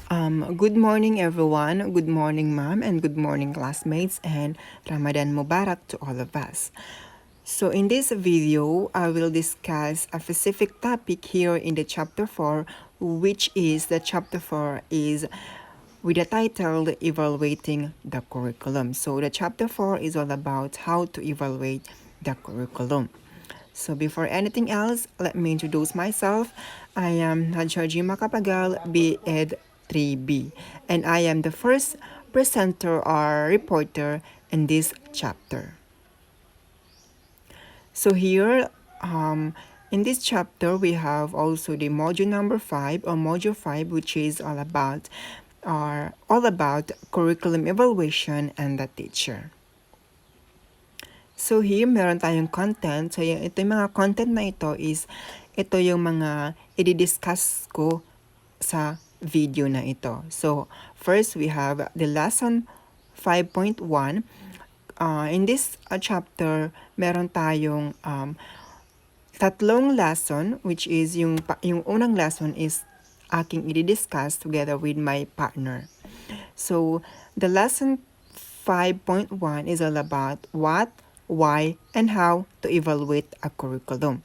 Good morning, everyone. Good morning, ma'am, and good morning, classmates, and Ramadan Mubarak to all of us. So, in this video, I will discuss a specific topic here in the chapter 4, which is the chapter 4 is with the title Evaluating the Curriculum. So, the chapter 4 is all about how to evaluate the curriculum. So before anything else, let me introduce myself. I am Georgie Macapagal, B.Ed 3B, and I am the first presenter or reporter in this chapter. So here, in this chapter, we have also the module number 5 or module 5, which is all about curriculum evaluation and the teacher. So here, meron tayong content. So ito yung mga content na ito yung mga i-discuss ko sa video na ito. So first, we have the lesson 5.1. In this chapter, meron tayong tatlong lesson, which is yung unang lesson is aking i-discuss together with my partner. So the lesson 5.1 is all about what, why, and how to evaluate a curriculum.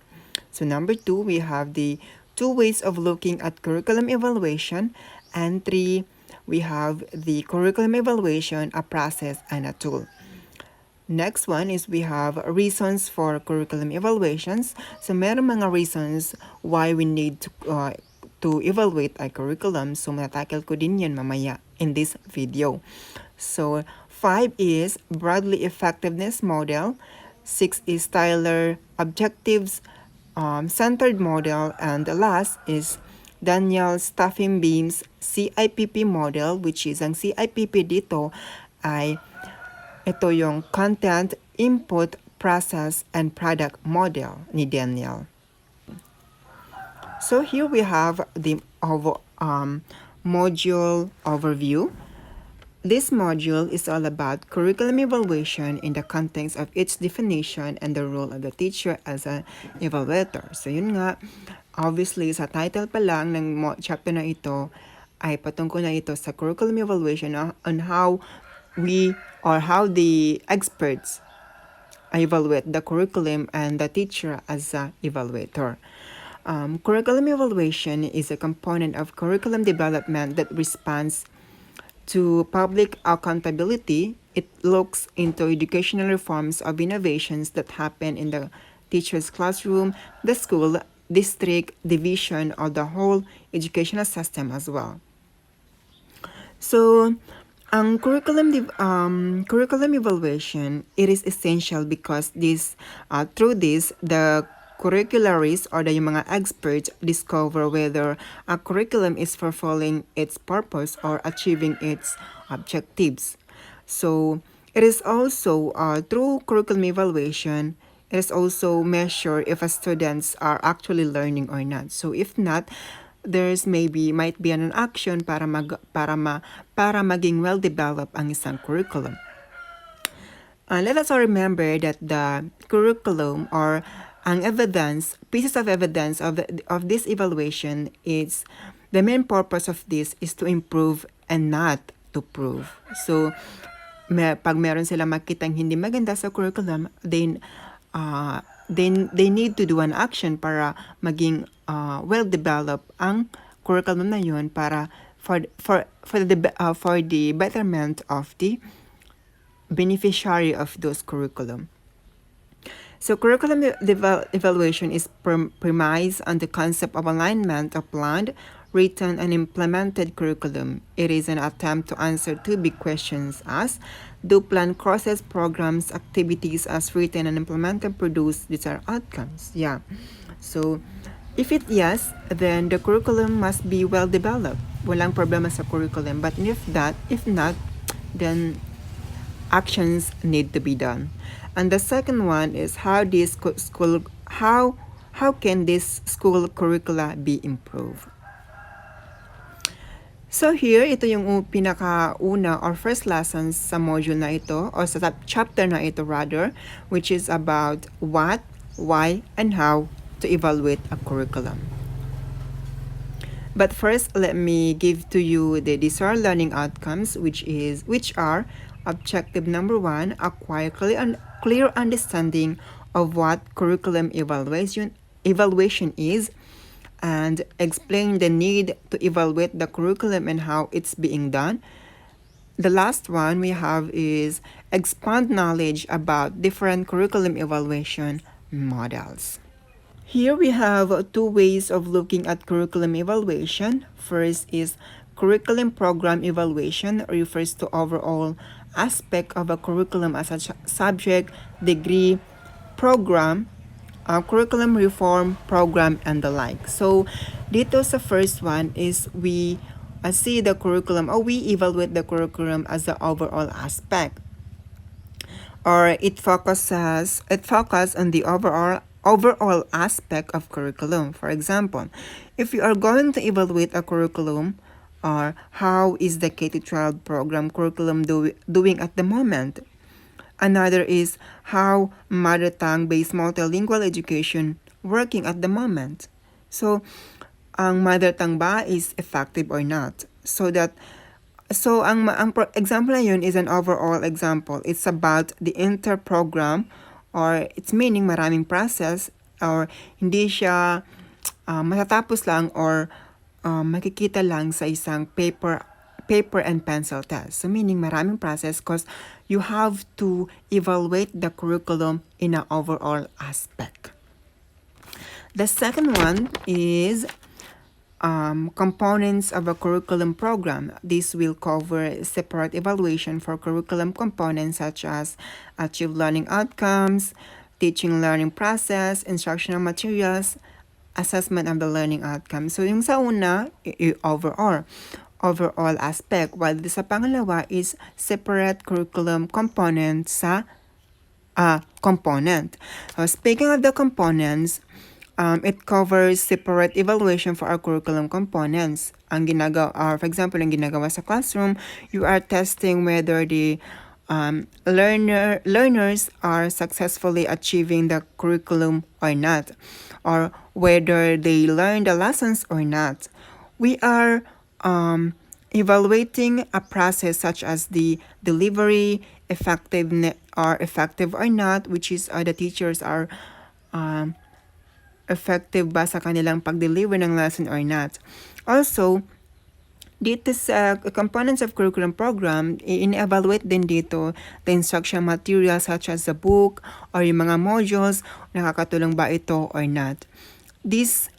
So number 2, we have the 2 ways of looking at curriculum evaluation, and 3, we have the curriculum evaluation, a process and a tool. Next one is we have reasons for curriculum evaluations. So meron mga reasons why we need to evaluate a curriculum. So matatakil ko din yan mamaya in this video. So 5 is Bradley Effectiveness Model. 6 is Tyler Objectives Centered Model. And the last is Daniel Staffenbeam's CIPP Model, which is ang CIPP dito ay ito yung Content, Input, Process, and Product Model ni Daniel. So here we have the module overview. This module is all about curriculum evaluation in the context of its definition and the role of the teacher as an evaluator. So yun nga, obviously sa title pa lang ng chapter na ito ay patungkol na ito sa curriculum evaluation on how we or how the experts evaluate the curriculum and the teacher as an evaluator. Curriculum evaluation is a component of curriculum development that responds to public accountability. It looks into educational reforms of innovations that happen in the teacher's classroom, the school, district, division, or the whole educational system as well. So, ang curriculum evaluation, it is essential because through this, the curricularies or the mga experts discover whether a curriculum is fulfilling its purpose or achieving its objectives. So, it is also through curriculum evaluation, it is also measure if students are actually learning or not. So, if not, might be an action para maging well developed ang isang curriculum. Let us all remember that the curriculum or ang pieces of evidence of this evaluation is the main purpose of this is to improve and not to prove. So pag meron sila makitang hindi maganda sa curriculum, then they need to do an action para maging well-developed ang curriculum na yun para for the betterment of the beneficiary of those curriculum. So curriculum evaluation is premised on the concept of alignment of planned, written, and implemented curriculum. It is an attempt to answer 2 big questions as, do planned courses, programs, activities as written and implemented produce desired outcomes? Yeah. So, if yes, then the curriculum must be well developed. Walang problema sa curriculum. But if not, then actions need to be done. And the second one is how can this school curricula be improved? So here, ito yung pinakauna or first lessons sa module na ito or sa chapter na ito rather, which is about what, why, and how to evaluate a curriculum. But first, let me give to you the desired learning outcomes, which are objective number 1, acquire clear understanding of what curriculum evaluation is, and explain the need to evaluate the curriculum and how it's being done. The last one we have is expand knowledge about different curriculum evaluation models. Here we have two ways of looking at curriculum evaluation. First is curriculum program evaluation, refers to overall aspect of a curriculum as a subject, degree, program, curriculum reform, program, and the like. So dito sa first one is we see the curriculum, or we evaluate the curriculum as the overall aspect, or it focuses on the overall aspect of curriculum. For example, if you are going to evaluate a curriculum, or how is the K-12 program curriculum doing at the moment? Another is how mother tongue based multilingual education working at the moment. So ang mother tongue ba is effective or not? So ang example na yun is an overall example. It's about the inter-program, or it's meaning maraming process, or hindi siya matatapos lang, or makikita lang sa isang paper and pencil test. So meaning maraming process because you have to evaluate the curriculum in an overall aspect. The second one is components of a curriculum program. This will cover separate evaluation for curriculum components such as achieved learning outcomes, teaching learning process, instructional materials, assessment of the learning outcomes. So yung sa una, overall aspect, while sa pangalawa is separate curriculum component sa component. So speaking of the components, it covers separate evaluation for our curriculum components. Ang ginagawa, for example, ang ginagawa sa classroom, you are testing whether the learners are successfully achieving the curriculum or not, or whether they learn the lessons or not. We are evaluating a process such as the delivery, effective or not, which is the teachers are effective ba sa kanilang pag-deliver ng lesson or not. Also, dito sa components of curriculum program, in-evaluate din dito the instruction material such as the book or yung mga modules, nakakatulong ba ito or not. This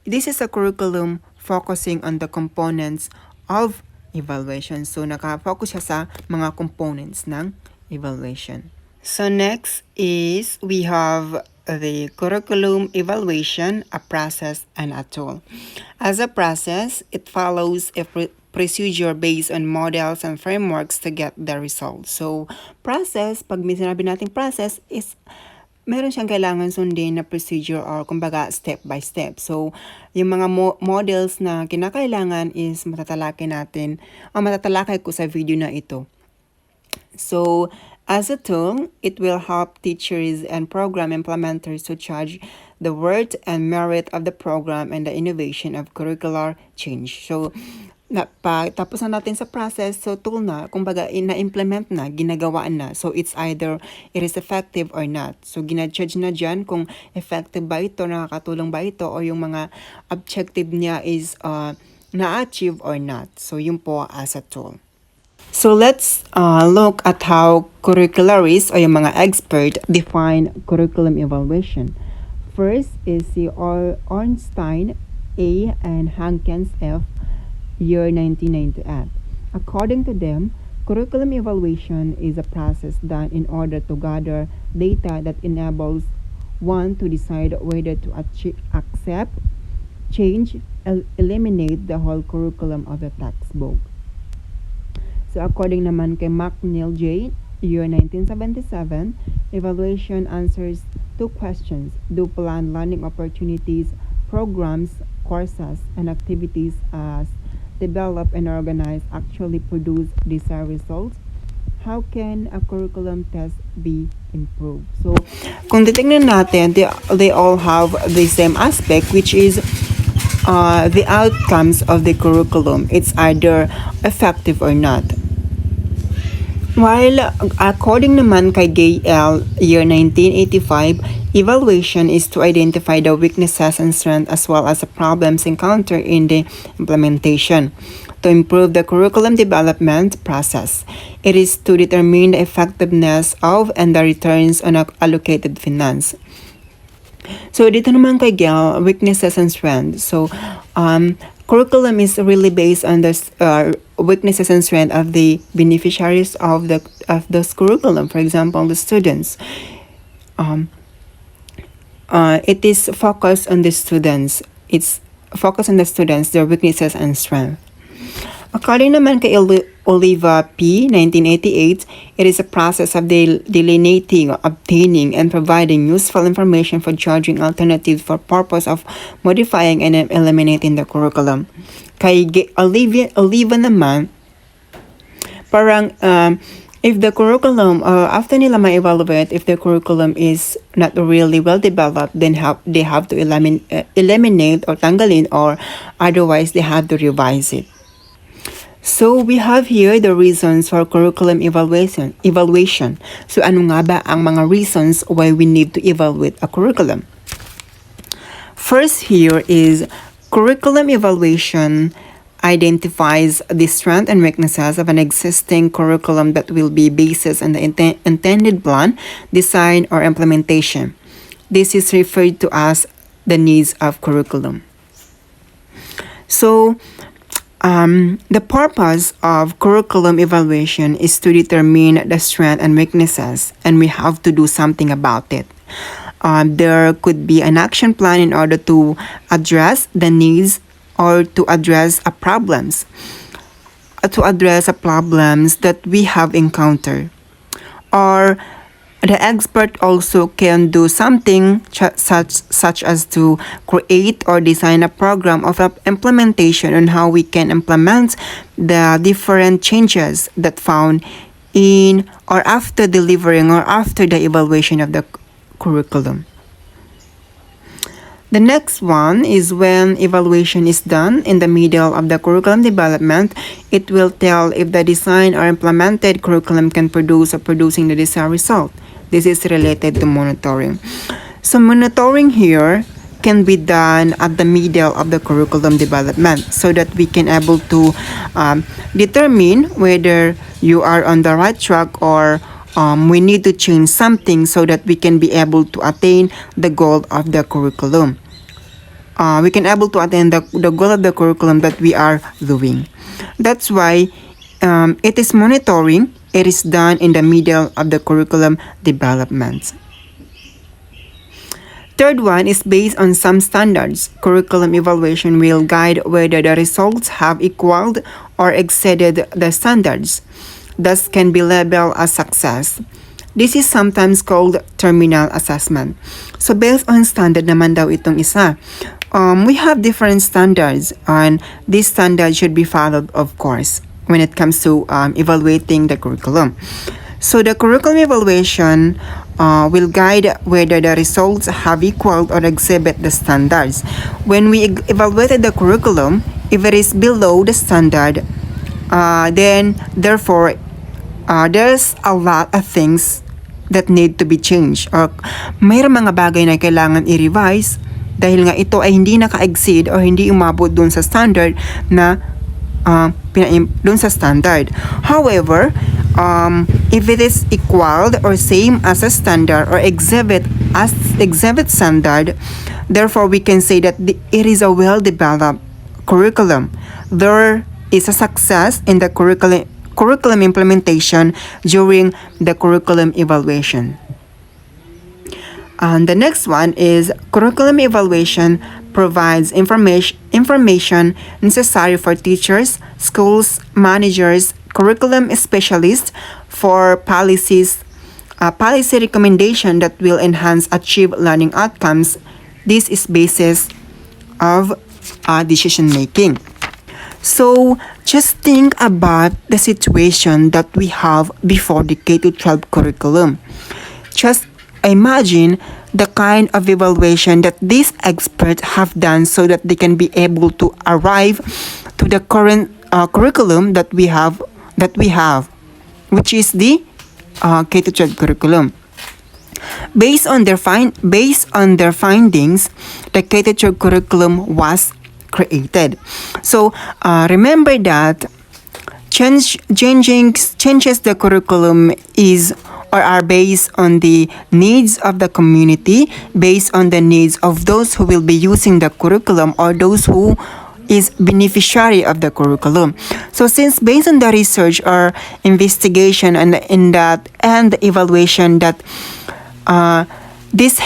is a curriculum focusing on the components of evaluation. So, nakafocus siya sa mga components ng evaluation. So, next is we have the curriculum evaluation, a process, and a tool. As a process, it follows a procedure based on models and frameworks to get the results. So, process, pag may sinabi natin process, is meron siyang kailangan sundin na procedure, or kumbaga step by step. So, yung mga models na kinakailangan is matatalakay natin, o matatalakay ko sa video na ito. So, as a tool, it will help teachers and program implementers to judge the worth and merit of the program and the innovation of curricular change. So, tapos na natin sa process, so tool na, kumbaga na-implement na, ginagawaan na. So, it's either it is effective or not. So, gina-judge na dyan kung effective ba ito, nakakatulong ba ito, o yung mga objective niya is na-achieve or not. So, yun po as a tool. So let's look at how curricularists o yung mga expert define curriculum evaluation. First is the Ornstein A and Hankins F, year 1998. According to them, curriculum evaluation is a process done in order to gather data that enables one to decide whether to accept, change, eliminate the whole curriculum of the textbook. So according naman kay McNeil J., year 1977, evaluation answers two questions. Do planned learning opportunities, programs, courses, and activities as developed and organized actually produce desired results? How can a curriculum test be improved? So, kung titingnan natin, they all have the same aspect, which is the outcomes of the curriculum. It's either effective or not. While according naman kay Gale, year 1985, evaluation is to identify the weaknesses and strengths as well as the problems encountered in the implementation to improve the curriculum development process. It is to determine the effectiveness of and the returns on allocated finance. So dito naman kay Gale, weaknesses and strengths. So curriculum is really based on the weaknesses and strength of the beneficiaries of this curriculum. For example, the students. It is focused on the students. It's focused on the students, their weaknesses and strength. According naman kay Oliva P. 1988, it is a process of delineating, obtaining, and providing useful information for judging alternatives for purpose of modifying and eliminating the curriculum. Kay Oliva naman, parang if the curriculum, after nila ma-evaluate, if the curriculum is not really well developed, then they have to eliminate or tanggalin, or otherwise they have to revise it. So we have here the reasons for curriculum evaluation. So ano nga ba ang mga reasons why we need to evaluate a curriculum? First here is curriculum evaluation identifies the strengths and weaknesses of an existing curriculum that will be basis on the intended plan, design, or implementation. This is referred to as the needs of curriculum. So the purpose of curriculum evaluation is to determine the strengths and weaknesses, and we have to do something about it. There could be an action plan in order to address the needs or to address problems that we have encountered. Or the expert also can do something such as to create or design a program of implementation on how we can implement the different changes that found in or after delivering or after the evaluation of the curriculum. The next one is when evaluation is done in the middle of the curriculum development, it will tell if the design or implemented curriculum can produce or producing the desired result. This is related to monitoring. So monitoring here can be done at the middle of the curriculum development so that we can able to determine whether you are on the right track or we need to change something so that we can be able to attain the goal of the curriculum. We can able to attain the goal of the curriculum that we are doing. That's why it is monitoring. It is done in the middle of the curriculum development. Third one is based on some standards. Curriculum evaluation will guide whether the results have equaled or exceeded the standards. Thus can be labeled as success. This is sometimes called terminal assessment. So based on standard naman daw itong isa. We have different standards and these standards should be followed, of course, when it comes to evaluating the curriculum. So the curriculum evaluation will guide whether the results have equaled or exhibit the standards. When we evaluated the curriculum, if it is below the standard, then therefore there's a lot of things that need to be changed. Or mayroong mga bagay na kailangan i-revise dahil nga ito ay hindi naka-exceed or hindi umabot dun sa standard na dun sa standard. However, if it is equaled or same as a standard or exhibit standard, therefore we can say that it is a well-developed curriculum. There is a success in the curriculum implementation during the curriculum evaluation. And the next one is curriculum evaluation provides information necessary for teachers, schools, managers, curriculum specialists for policy recommendation that will enhance achieve learning outcomes. This is basis of decision making. So just think about the situation that we have before the K-12 curriculum. Just imagine the kind of evaluation that these experts have done so that they can be able to arrive to the current curriculum that we have, which is the K-12 curriculum. Based on their findings, the K-12 curriculum was created. So remember that changes the curriculum are based on the needs of the community, based on the needs of those who will be using the curriculum or those who is beneficiary of the curriculum. So since based on the research or investigation and the evaluation that this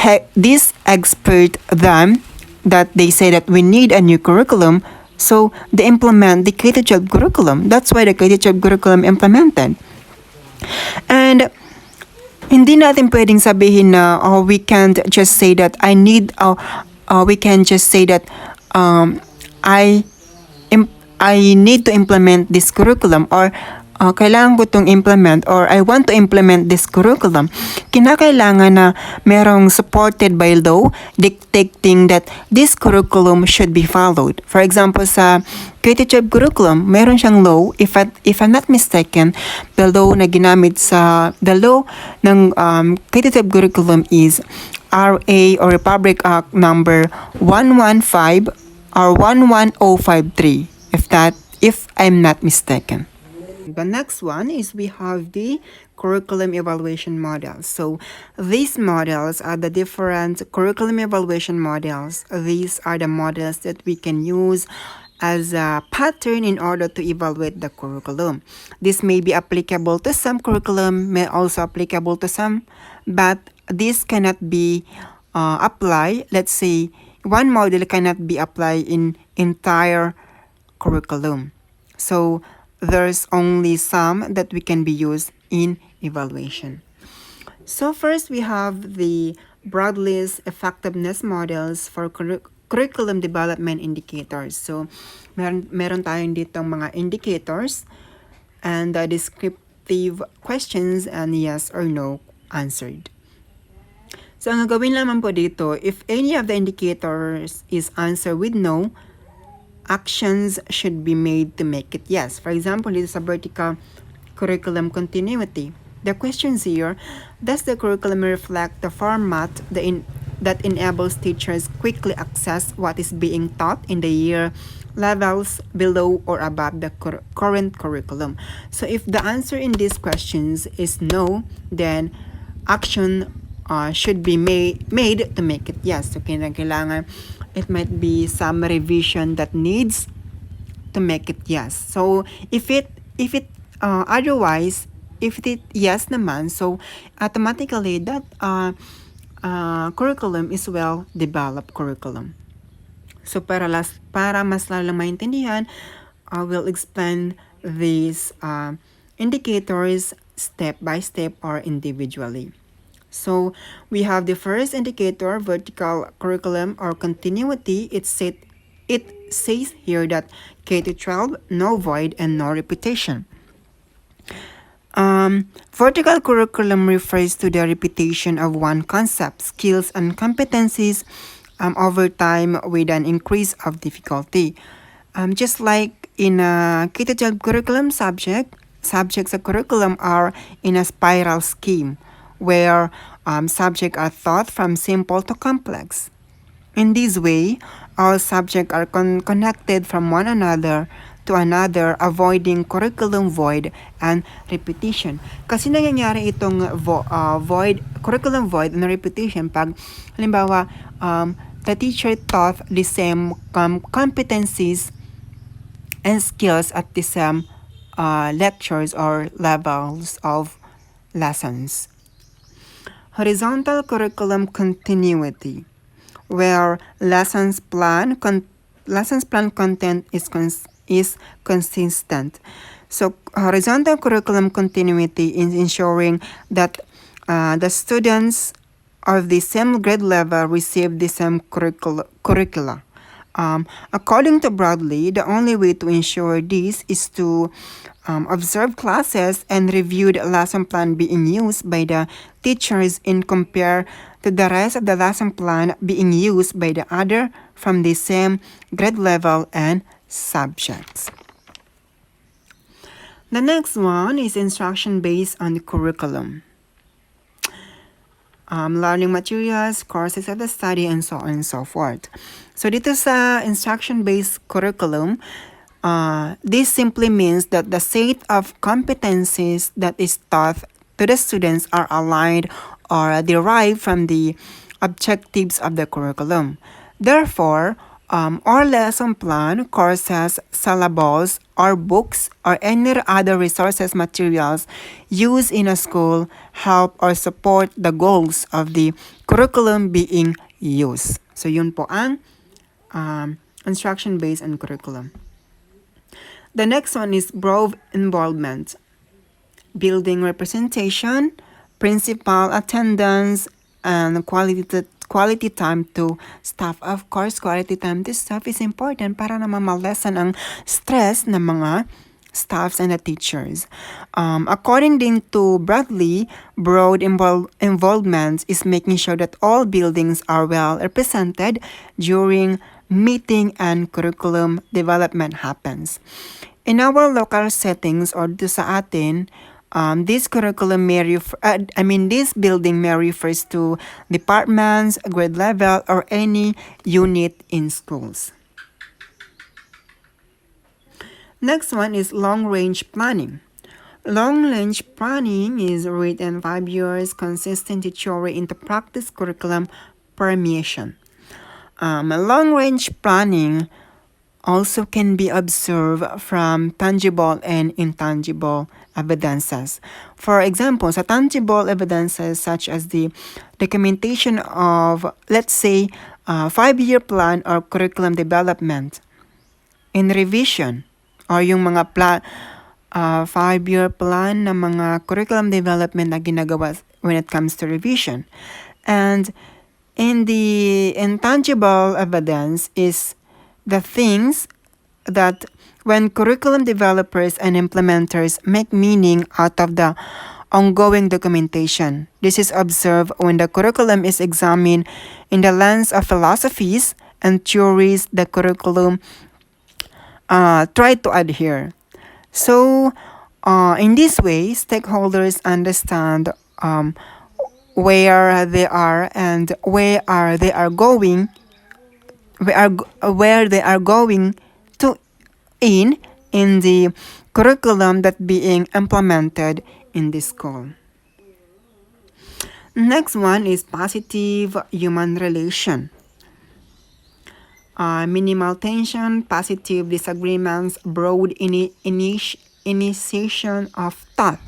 expert them that they say that we need a new curriculum, so they implement the K-12 curriculum. That's why the K-12 curriculum implemented. And hindi natin pwedeng sabihin na we can't just say that we can just say that I need to implement this curriculum, or kailangan ko itong implement, or I want to implement this curriculum. Kinakailangan na merong supported by law dictating that this curriculum should be followed. For example, sa K-12 curriculum, meron siyang law, if I'm not mistaken, the law ng K-12 curriculum is RA or Republic Act number 115 or 11053, if I'm not mistaken. The next one is we have the curriculum evaluation models. So these models are the different curriculum evaluation models. These are the models that we can use as a pattern in order to evaluate the curriculum. This may be applicable to some curriculum, may also applicable to some, but this cannot be applied. Let's say one model cannot be applied in entire curriculum. So there's only some that we can be used in evaluation. So first we have the Bradley's effectiveness models for curriculum development indicators. So meron tayong ditong mga indicators and the descriptive questions and yes or no answered. So ang gagawin naman po dito, if any of the indicators is answered with no, actions should be made to make it yes. For example, this is a vertical curriculum continuity. The questions here, does the curriculum reflect the format that enables teachers quickly access what is being taught in the year levels below or above the current curriculum? So if the answer in these questions is no, then action should be made to make it yes. So kailangan it might be some revision that needs to make it yes. So if it otherwise, if it yes naman, so automatically that curriculum is well developed curriculum. So para mas lalo maintindihan, I will explain these indicators step by step or individually. So we have the first indicator, vertical curriculum or continuity. It says here that K-12, no void and no repetition. Vertical curriculum refers to the repetition of one concept, skills, and competencies over time with an increase of difficulty. Just like in a K-12 curriculum subjects of curriculum are in a spiral scheme, where subjects are taught from simple to complex. In this way, all subjects are connected from one another to another, avoiding curriculum void and repetition. Kasi nangyayari itong curriculum void and repetition pag, halimbawa, the teacher taught the same competencies and skills at the same lectures or levels of lessons. Horizontal curriculum continuity, where lessons plan content is consistent. So horizontal curriculum continuity is ensuring that the students of the same grade level receive the same curricula. According to Bradley, the only way to ensure this is to observe classes and review the lesson plan being used by the teachers and compare to the rest of the lesson plan being used by the other from the same grade level and subjects. The next one is instruction based on the curriculum. Learning materials, courses of the study, and so on and so forth. So dito sa instruction-based curriculum, this simply means that the set of competencies that is taught to the students are aligned or derived from the objectives of the curriculum. Therefore, our lesson plan, courses, syllables, or books, or any other resources materials used in a school help or support the goals of the curriculum being used. So yun po ang instruction-based and curriculum. The next one is broad involvement, building representation, principal attendance, and quality time to staff. Of course, quality time to staff is important para naman ma-lessen ang stress ng mga staffs and the teachers. According din to Bradley, broad involvement is making sure that all buildings are well represented during meeting and curriculum development happens. In our local settings or dito sa atin, this curriculum this building may refers to departments, grade level, or any unit in schools. Next one is long-range planning. Long-range planning is written 5 years, consistent theory into practice curriculum permeation. Long-range planning also can be observed from tangible and intangible evidences. For example, sa tangible evidences such as the documentation of, let's say, 5-year plan or curriculum development, in revision, or yung mga 5-year plan na mga curriculum development na ginagawa when it comes to revision. And in the intangible evidence is the things that when curriculum developers and implementers make meaning out of the ongoing documentation. This is observed when the curriculum is examined in the lens of philosophies and theories the curriculum try to adhere. So, in this way, stakeholders understand where they are and where they are going to in the curriculum that being implemented in the school. Next one is positive human relation. Minimal tension, positive disagreements, broad initiation of thought.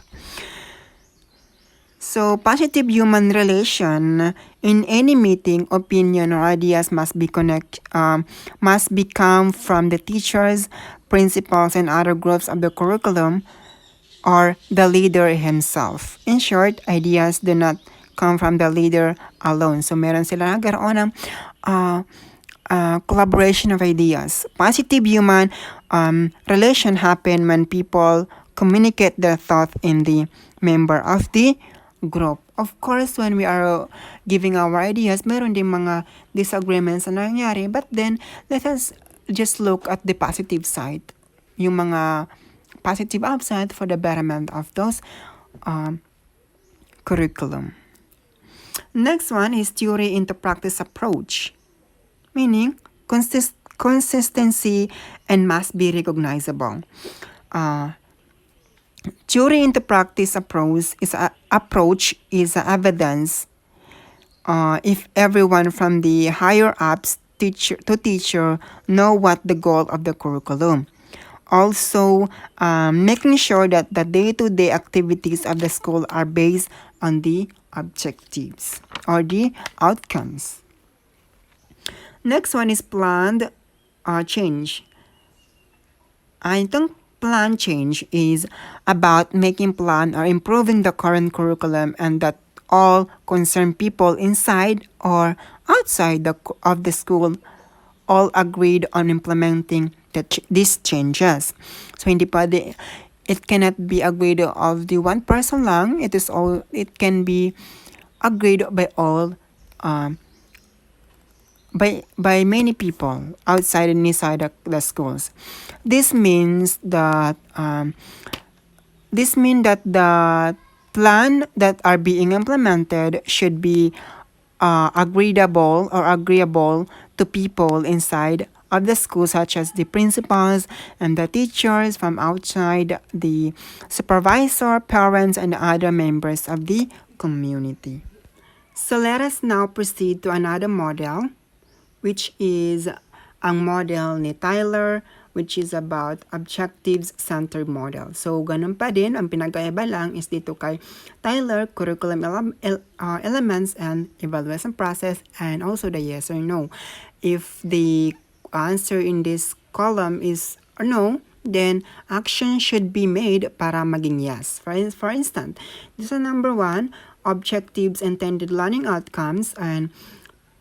So, positive human relation in any meeting, opinion or ideas must come from the teachers, principals, and other groups of the curriculum or the leader himself. In short, ideas do not come from the leader alone. So, meron sila nagkaroon ng collaboration of ideas. Positive human relation happen when people communicate their thought in the member of the group. Of course, when we are giving our ideas, meron din mga disagreements na nangyari. But then, let us just look at the positive side. Yung mga positive upside for the betterment of those curriculum. Next one is theory into practice approach. Meaning, consistency and must be recognizable. Theory into practice approach is evidence if everyone from the higher ups teacher know what the goal of the curriculum. Also, making sure that the day-to-day activities of the school are based on the objectives or the outcomes. Next one is planned change. Itong plan change is about making plan or improving the current curriculum and that all concerned people inside or outside of the school all agreed on implementing these changes. So hindi pwede, it cannot be agreed of the one person lang. It can be agreed by all by many people outside and inside the schools. This means that the plan that are being implemented should be agreeable to people inside of the school, such as the principals and the teachers from outside, the supervisor, parents, and other members of the community. So let us now proceed to another model, which is ang model ni Tyler, which is about objectives-centered model. So, ganun pa din, ang pinagkaiba lang is dito kay Tyler, curriculum elements and evaluation process, and also the yes or no. If the answer in this column is no, then action should be made para maging yes. For instance, this is number 1, objectives, intended learning outcomes, and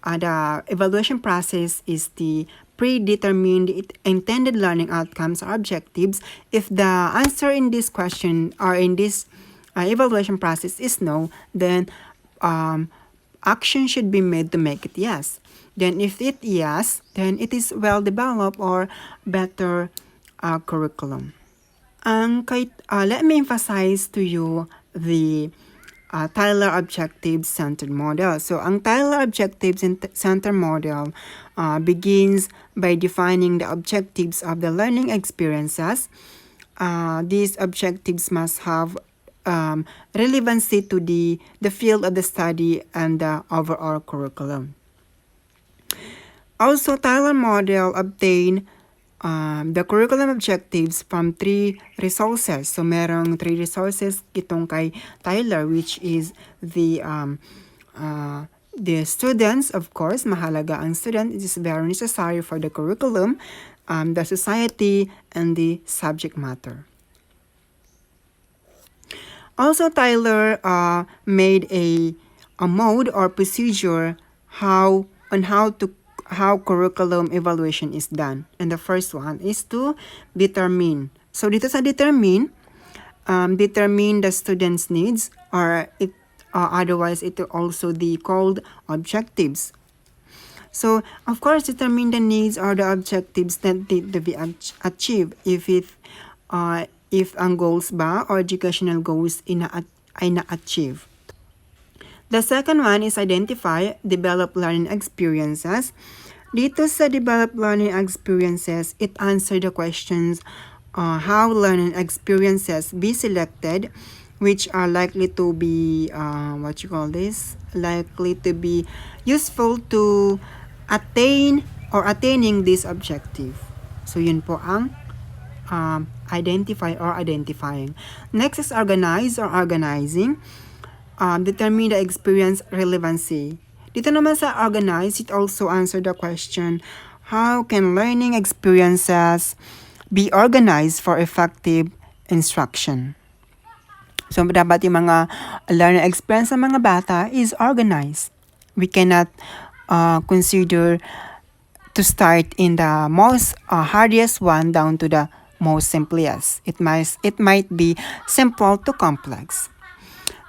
the evaluation process is the predetermined intended learning outcomes or objectives. If the answer in this question or in this evaluation process is no, then action should be made to make it yes. Then if it yes, then it is well developed or better curriculum. Let me emphasize to you the Tyler Objectives-Centered Model. So, ang Tyler Objectives-Centered Model begins by defining the objectives of the learning experiences. These objectives must have relevancy to the field of the study and the overall curriculum. Also, Tyler model obtain the curriculum objectives from 3 resources. So, merong 3 resources itong kay Tyler, which is the students, of course, mahalaga ang student. It is very necessary for the curriculum, the society, and the subject matter. Also, Tyler made a mode or procedure how curriculum evaluation is done. And the first one is to determine. So, dito sa determine the student's needs, or otherwise it will also be called objectives. So, of course, determine the needs or the objectives that need to be achieved if ang goals ba or educational goals ay na-achieve. The second one is identify develop learning experiences. Dito sa develop learning experiences, it answers the questions how learning experiences be selected, which are likely to be likely to be useful to attaining this objective. So yun po ang identify or identifying. Next is organize or organizing. Determine the experience relevancy. Dito naman sa organize, it also answered the question, how can learning experiences be organized for effective instruction? So, dapat yung mga learning experience ng mga bata is organized. We cannot consider to start in the most hardest one down to the most simplest. It might be simple to complex.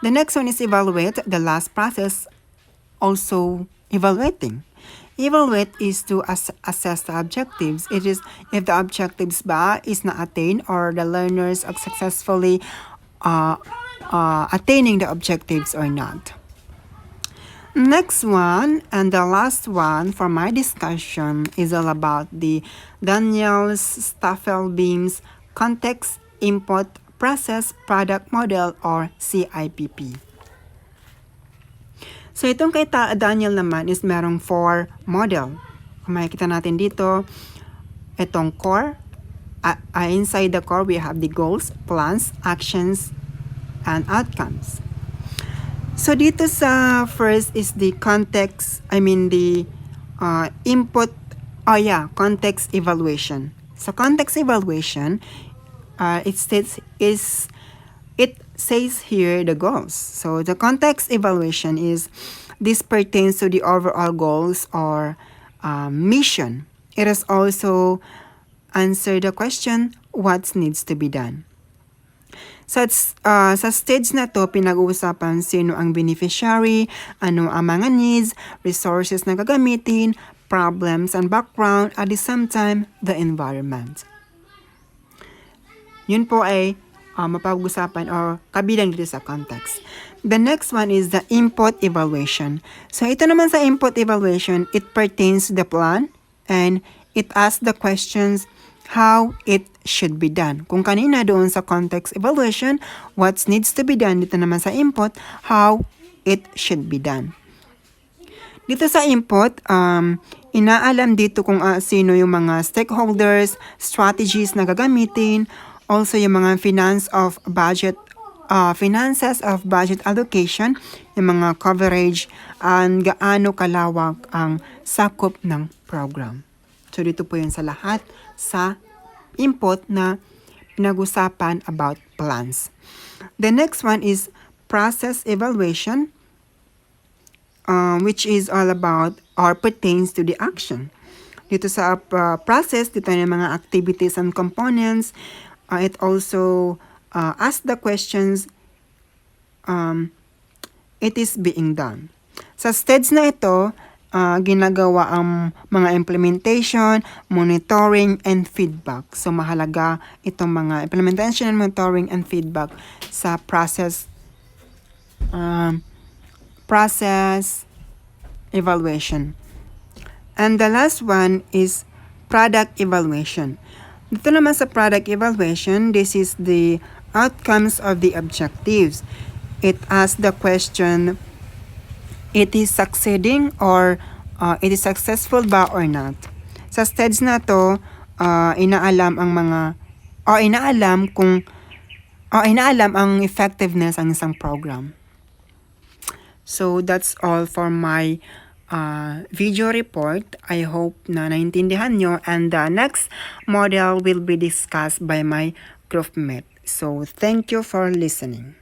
The next one is evaluate. The last process, also evaluating. Evaluate is to assess the objectives. It is if the objectives is not attained or the learners are successfully attaining the objectives or not. Next one and the last one for my discussion is all about the Daniels-Staffelbeam's context input process product model or CIPP. So itong kay Daniel naman is merong 4 model. Kung makikita natin dito, itong core. Inside the core, we have the goals, plans, actions, and outcomes. So dito sa first is the context, context evaluation. So context evaluation, it says here the goals. So the context evaluation is, this pertains to the overall goals or mission. It is also answer the question, what needs to be done. Sa stage na to, pinag-uusapan sino ang beneficiary, ano ang mga needs, resources na gagamitin, problems and background, at the same time, the environment. Yun po ay mapag-usapan or kabilang dito sa context. The next one is the input evaluation. So ito naman sa input evaluation, it pertains to the plan and it asks the questions how it should be done. Kung kanina doon sa context evaluation, what needs to be done, dito naman sa input, how it should be done. Dito sa input, inaalam dito kung sino yung mga stakeholders, strategies na gagamitin, also yung mga finances of budget allocation, yung mga coverage, and gaano kalawak ang sakop ng program. So dito po yun sa lahat sa input na pinag-usapan about plans. The next one is process evaluation, which is all about or pertains to the action. Dito sa process, dito yung mga activities and components. It also asks the questions it is being done. Sa stage na ito, ginagawa ang mga implementation, monitoring, and feedback. So, mahalaga itong mga implementation, monitoring, and feedback sa process evaluation. And the last one is product evaluation. Dito naman sa product evaluation, this is the outcomes of the objectives. It asks the question, it is succeeding or it is successful ba or not. Sa stage na to, inaalam ang effectiveness ng isang program. So that's all for my video report. I hope na naintindihan nyo, and the next model will be discussed by my groupmate. So thank you for listening.